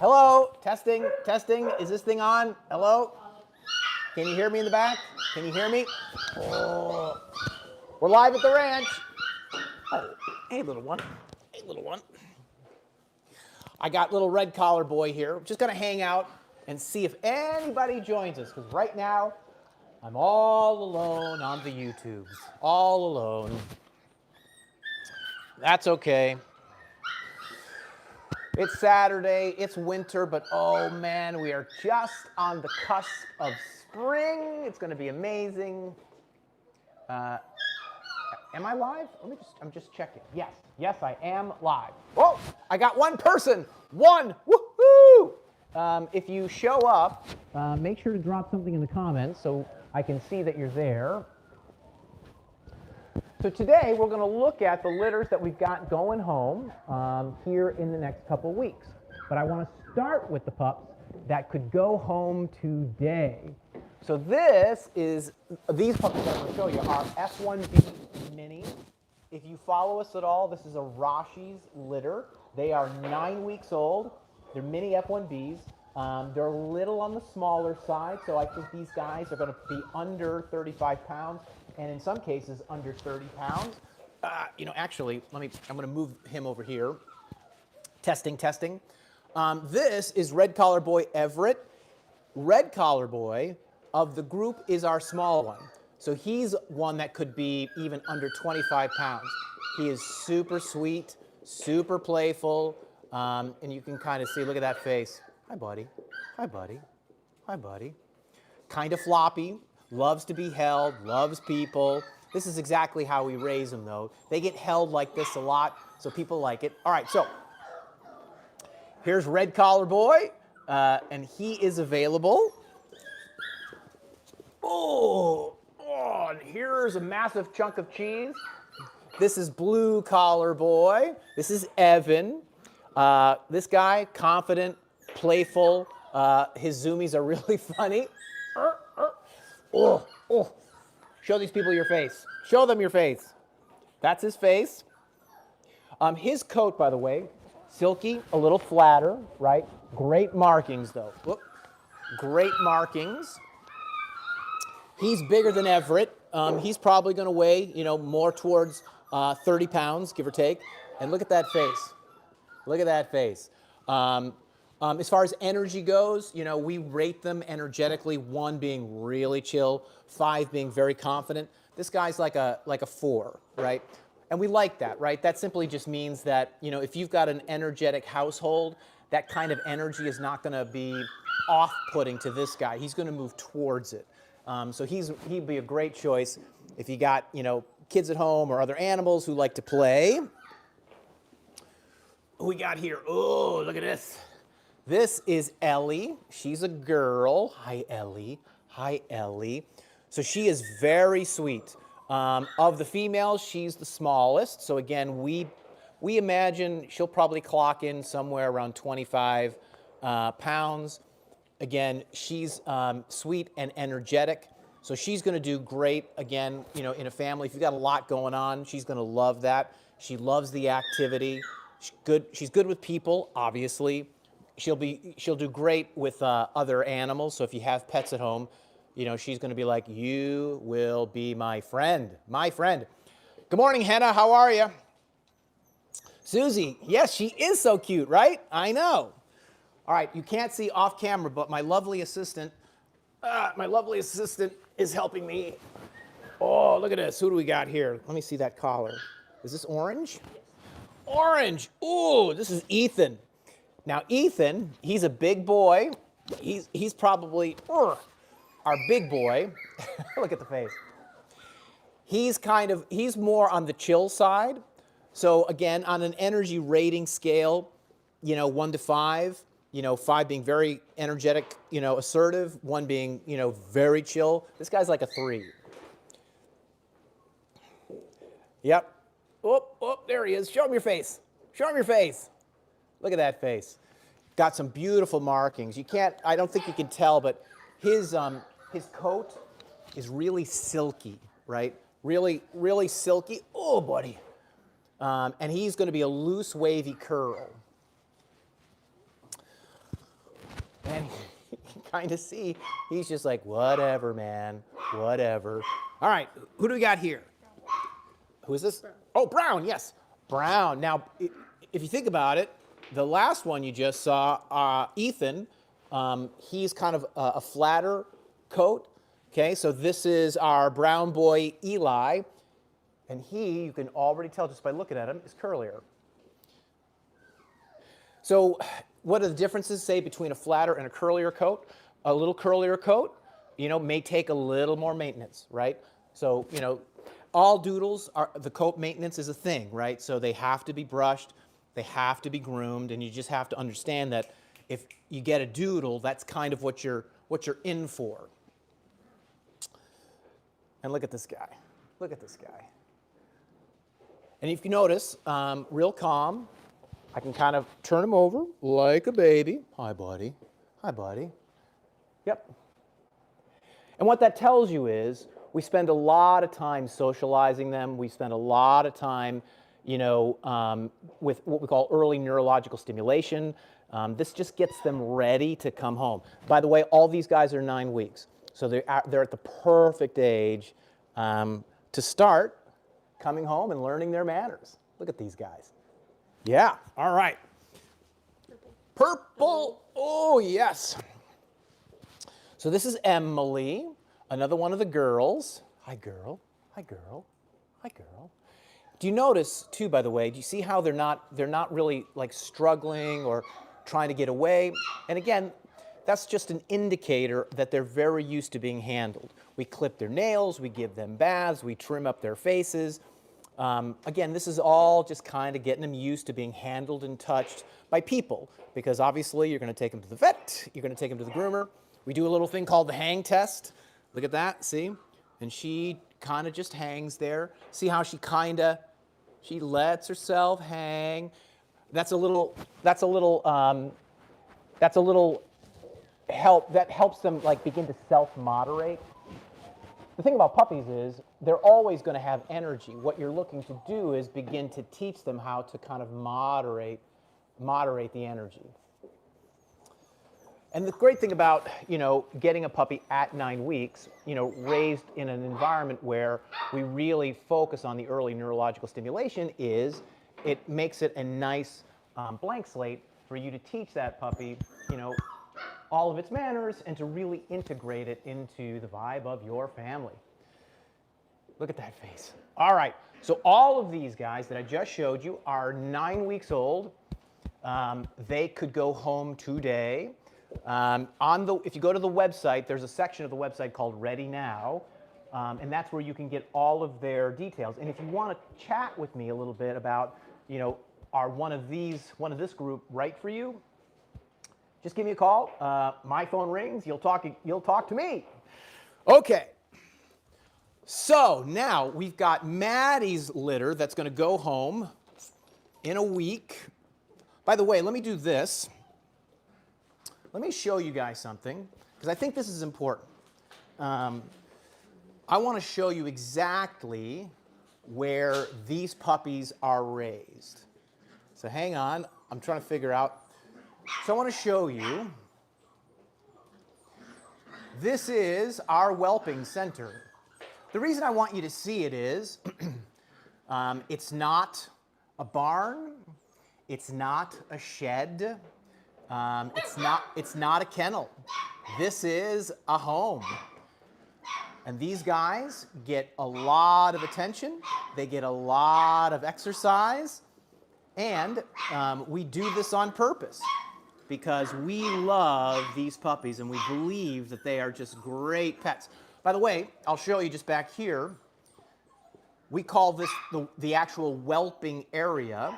Hello, testing, testing. Is this thing on? Hello? Can you hear me in the back? Can you hear me? Oh. We're live at the ranch. Oh, hey, little one. Hey, little one. I got little red collar boy here. Just gonna hang out and see if anybody joins us, because right now I'm all alone on the YouTubes. All alone. That's okay. It's Saturday, it's winter, but oh man, we are just on the cusp of spring. It's gonna be amazing. Am I live? I'm just checking. Yes, I am live. Whoa, I got one person. One, woohoo! If you show up, make sure to drop something in the comments so I can see that you're there. So today we're going to look at the litters that we've got going home here in the next couple weeks. But I want to start with the pups that could go home today. So these puppies that I'm going to show you are F1B Mini. If you follow us at all, this is a Rashi's litter. They are 9 weeks old. They're mini F1Bs. They're a little on the smaller side, so I think these guys are going to be under 35 pounds, and in some cases under 30 pounds. Actually, I'm going to move him over here. Testing. This is Red Collar Boy Everett. Red Collar Boy of the group is our small one. So he's one that could be even under 25 pounds. He is super sweet, super playful, and you can kind of see, look at that face. Hi, buddy. Hi, buddy. Hi, buddy. Kind of floppy, loves to be held, loves people. This is exactly how we raise them, though. They get held like this a lot, so people like it. All right, so here's Red Collar Boy, and he is available. Oh, and here's a massive chunk of cheese. This is Blue Collar Boy. This is Evan. This guy, confident, playful. His zoomies are really funny. Show these people your face. Show them your face. That's his face. His coat, by the way, silky, a little flatter, right? Great markings, though. Look, great markings. He's bigger than Everett. He's probably going to weigh, more towards 30 pounds, give or take. And look at that face. Look at that face. As far as energy goes, we rate them energetically, 1 being really chill, 5 being very confident. This guy's like a 4, right? And we like that, right? That simply just means that, if you've got an energetic household, that kind of energy is not going to be off-putting to this guy. He's going to move towards it. So he'd be a great choice if you got, kids at home or other animals who like to play. Who we got here? Oh, look at this. This is Ellie. She's a girl. Hi, Ellie. Hi, Ellie. So she is very sweet. Of the females, she's the smallest. So again, we imagine she'll probably clock in somewhere around 25 pounds. Again, she's sweet and energetic. So she's going to do great, again, in a family. If you've got a lot going on, she's going to love that. She loves the activity. She's good with people, obviously. She'll do great with other animals. So if you have pets at home, she's going to be like, you will be my friend. My friend. Good morning, Henna. How are you? Susie. Yes, she is so cute, right? I know. All right, you can't see off camera, but my lovely assistant is helping me. Oh, look at this. Who do we got here? Let me see that collar. Is this orange? Yes. Orange. Ooh, this is Ethan. Now, Ethan, he's a big boy. He's probably our big boy. Look at the face. He's more on the chill side. So again, on an energy rating scale, 1 to 5, 5 being very energetic, assertive, 1 being, very chill. This guy's like a 3. Yep. Oh, there he is. Show him your face. Show him your face. Look at that face. Got some beautiful markings. I don't think you can tell, but his coat is really silky, right? Really, really silky. Oh, buddy. And he's going to be a loose, wavy curl. And you can kind of see he's just like, whatever, man, whatever. All right, who do we got here? Who is this? Brown. Oh, Brown, yes. Brown. Now, if you think about it, the last one you just saw, Ethan, he's kind of a flatter coat. Okay, so this is our brown boy, Eli. And he, you can already tell just by looking at him, is curlier. So what are the differences, say, between a flatter and a curlier coat? A little curlier coat, may take a little more maintenance, right? So, all doodles, the coat maintenance is a thing, right? So they have to be brushed, they have to be groomed, and you just have to understand that if you get a doodle, that's kind of what you're in for. And look at this guy. Look at this guy. And if you notice, real calm. I can kind of turn him over like a baby. Hi, buddy. Hi, buddy. Yep. And what that tells you is we spend a lot of time socializing them. We spend a lot of time, with what we call early neurological stimulation. This just gets them ready to come home. By the way, all these guys are 9 weeks. So they're at the perfect age to start coming home and learning their manners. Look at these guys. Yeah, all right. Purple. Oh, yes. So this is Emily, another one of the girls. Hi, girl. Hi, girl. Hi, girl. Do you notice, too, by the way, do you see how they're not really like struggling or trying to get away? And again, that's just an indicator that they're very used to being handled. We clip their nails, we give them baths, we trim up their faces. Again, this is all just kind of getting them used to being handled and touched by people, because obviously you're going to take them to the vet, you're going to take them to the groomer. We do a little thing called the hang test. Look at that, see? And she kind of just hangs there. See how she lets herself hang. That's a little help that helps them like begin to self-moderate. The thing about puppies is they're always going to have energy. What you're looking to do is begin to teach them how to kind of moderate the energy. And the great thing about, getting a puppy at 9 weeks, raised in an environment where we really focus on the early neurological stimulation is it makes it a nice blank slate for you to teach that puppy, all of its manners and to really integrate it into the vibe of your family. Look at that face. All right, so all of these guys that I just showed you are 9 weeks old. They could go home today. If you go to the website, there's a section of the website called Ready Now, and that's where you can get all of their details. And if you want to chat with me a little bit about, are one of this group right for you? Just give me a call. My phone rings. You'll talk to me. Okay. So now we've got Maddie's litter that's going to go home in a week. By the way, let me do this. Let me show you guys something, because I think this is important. I want to show you exactly where these puppies are raised. So hang on. I'm trying to figure out. So I want to show you. This is our whelping center. The reason I want you to see it is it's not a barn. It's not a shed. It's not a kennel. This is a home. And these guys get a lot of attention. They get a lot of exercise. And we do this on purpose because we love these puppies and we believe that they are just great pets. By the way, I'll show you just back here. We call this the actual whelping area.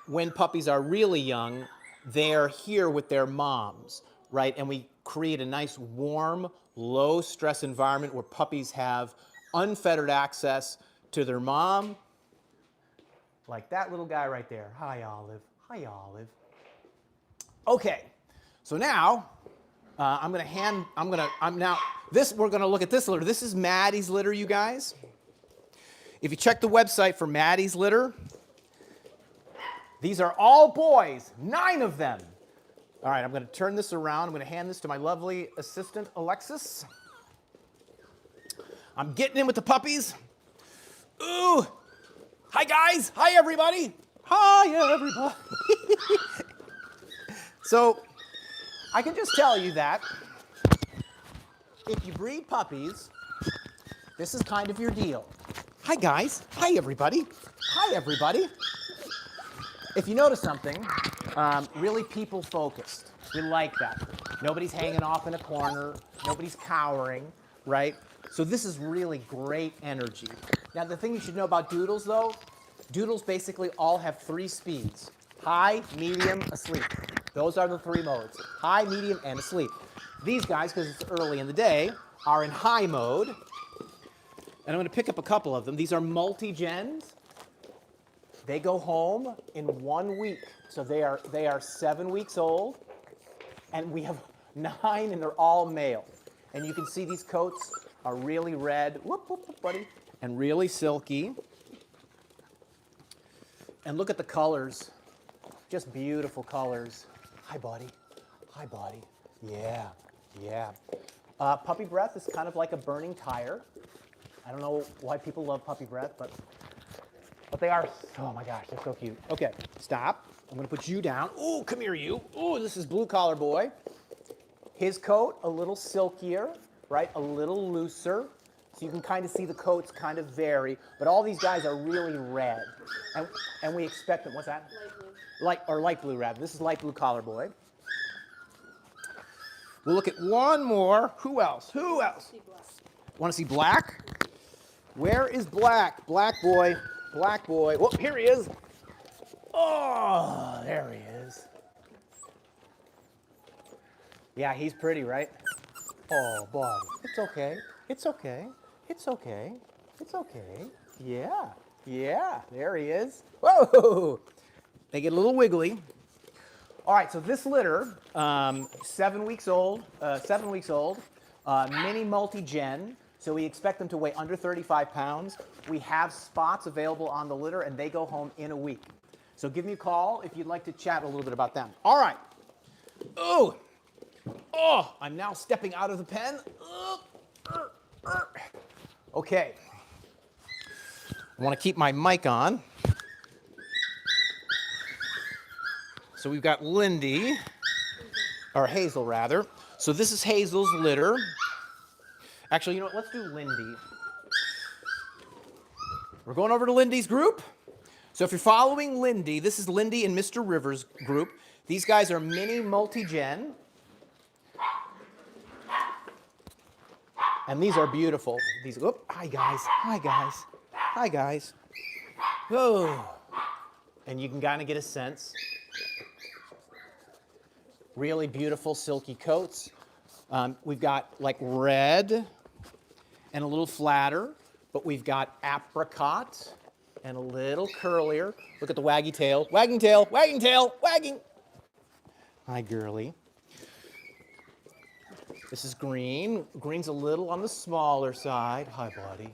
When puppies are really young, they're here with their moms, right? And we create a nice, warm, low-stress environment where puppies have unfettered access to their mom, like that little guy right there. Hi, Olive. Hi, Olive. Okay, so now we're gonna look at this litter. This is Maddie's litter, you guys. If you check the website for Maddie's litter, these are all boys, 9 of them. All right, I'm going to turn this around. I'm going to hand this to my lovely assistant, Alexis. I'm getting in with the puppies. Ooh. Hi, guys. Hi, everybody. Hi, everybody. So, I can just tell you that if you breed puppies, this is kind of your deal. Hi, guys. Hi, everybody. Hi, everybody. If you notice something, really people-focused. We like that. Nobody's hanging off in a corner. Nobody's cowering, right? So this is really great energy. Now, the thing you should know about doodles, though, doodles basically all have 3 speeds. High, medium, asleep. Those are the 3 modes. High, medium, and asleep. These guys, because it's early in the day, are in high mode. And I'm going to pick up a couple of them. These are Multigens. They go home in 1 week. So they are 7 weeks old. And we have 9, and they're all male. And you can see these coats are really red, whoop, whoop, whoop, buddy, and really silky. And look at the colors. Just beautiful colors. Hi, buddy. Hi, buddy. Yeah, yeah. Puppy breath is kind of like a burning tire. I don't know why people love puppy breath, but they are, oh my gosh, they're so cute. Okay, stop. I'm going to put you down. Ooh, come here, you. Ooh, this is Blue Collar Boy. His coat, a little silkier, right? A little looser. So you can kind of see the coats kind of vary. But all these guys are really red. And we expect them. What's that? Light blue. Light blue, rather. This is Light Blue Collar Boy. We'll look at one more. Who else? Who else? Want to see Black? Where is Black? Black Boy. Black Boy. Whoop, here he is. Oh, there he is. Yeah, he's pretty, right? Oh, buddy. It's okay. It's okay. It's okay. It's okay. Yeah. Yeah. There he is. Whoa! They get a little wiggly. All right, so this litter, 7 weeks old, mini multi-gen. So we expect them to weigh under 35 pounds. We have spots available on the litter, and they go home in a week. So give me a call if you'd like to chat a little bit about them. All right. Oh, I'm now stepping out of the pen. Okay. I want to keep my mic on. So we've got Lindy, or Hazel rather. So this is Hazel's litter. Actually, you know what? Let's do Lindy. We're going over to Lindy's group. So if you're following Lindy, this is Lindy and Mr. Rivers' group. These guys are mini multi-gen. And these are beautiful. These, hi guys, hi guys, hi guys. Whoa. And you can kind of get a sense. Really beautiful silky coats. We've got like red and a little flatter, but we've got apricot and a little curlier. Look at the waggy tail. Wagging tail, wagging tail, wagging. Hi, girly. This is green. Green's a little on the smaller side. Hi, buddy.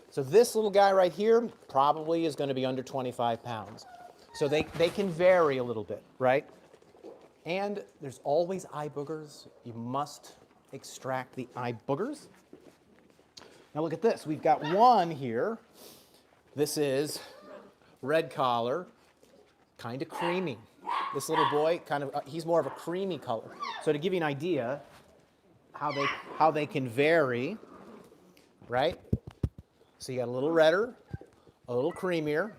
So this little guy right here probably is going to be under 25 pounds. So they can vary a little bit, right? And there's always eye boogers. You must extract the eye boogers. Now look at this. We've got one here. This is red collar, kind of creamy. This little boy, he's more of a creamy color. So to give you an idea how they can vary, right? So you got a little redder, a little creamier,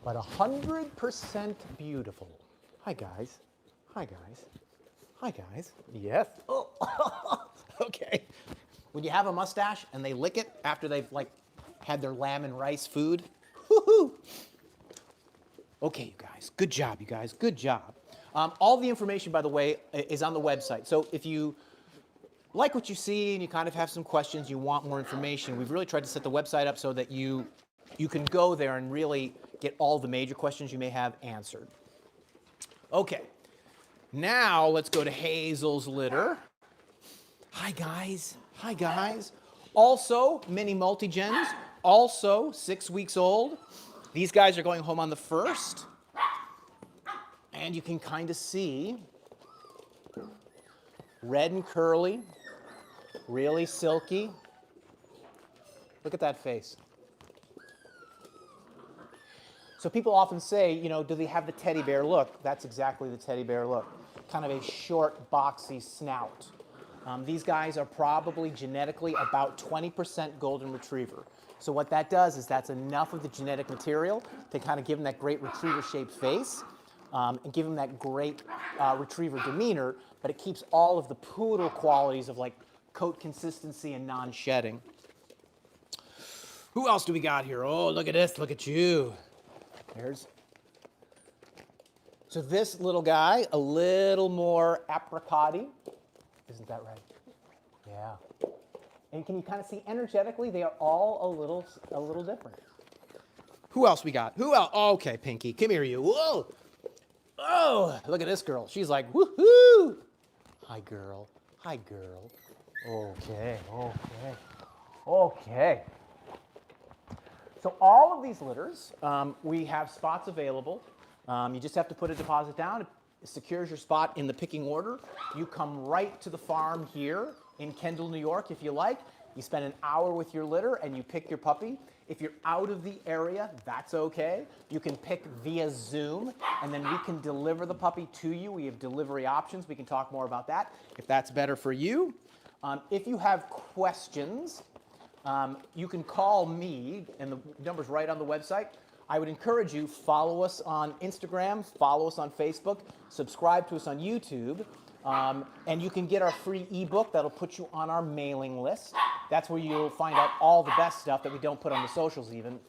but 100% beautiful. Hi, guys. Hi, guys. Hi, guys. Yes. Oh, okay. When you have a mustache and they lick it after they've had their lamb and rice food, woohoo! Okay, you guys. Good job, you guys. Good job. All the information, by the way, is on the website. So if you like what you see and you kind of have some questions, you want more information, we've really tried to set the website up so that you can go there and really get all the major questions you may have answered. Okay. Now let's go to Hazel's litter. Hi, guys. Hi, guys. Also, mini multi-gens, also 6 weeks old. These guys are going home on the 1st. And you can kind of see red and curly, really silky. Look at that face. So people often say, you know, do they have the teddy bear look? That's exactly the teddy bear look. Kind of a short, boxy snout. These guys are probably genetically about 20% golden retriever. So what that does is that's enough of the genetic material to kind of give them that great retriever-shaped face and give them that great retriever demeanor, but it keeps all of the poodle qualities of like coat consistency and non-shedding. Who else do we got here? Oh, look at this, look at you. So this little guy, a little more apricot-y. Isn't that right? Yeah. And can you kind of see energetically, they are all a little different. Who else we got? Who else? Oh, okay, Pinky, come here, you. Whoa. Oh, look at this girl. She's like, woohoo. Hi, girl. Hi, girl. Okay, okay, okay. So all of these litters, we have spots available. You just have to put a deposit down. It secures your spot in the picking order. You come right to the farm here in Kendall, New York, if you like. You spend an hour with your litter and you pick your puppy. If you're out of the area, that's okay. You can pick via Zoom, and then we can deliver the puppy to you. We have delivery options. We can talk more about that if that's better for you. If you have questions, you can call me, and the number's right on the website. I would encourage you, follow us on Instagram, follow us on Facebook, subscribe to us on YouTube, and you can get our free ebook that'll put you on our mailing list. That's where you'll find out all the best stuff that we don't put on the socials even.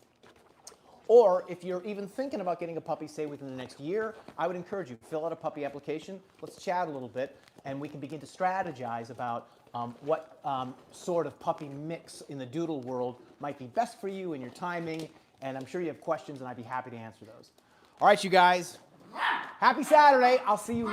Or if you're even thinking about getting a puppy, say within the next year, I would encourage you, fill out a puppy application, let's chat a little bit, and we can begin to strategize about what sort of puppy mix in the doodle world might be best for you and your timing. And I'm sure you have questions, and I'd be happy to answer those. All right, you guys. Happy Saturday. I'll see you next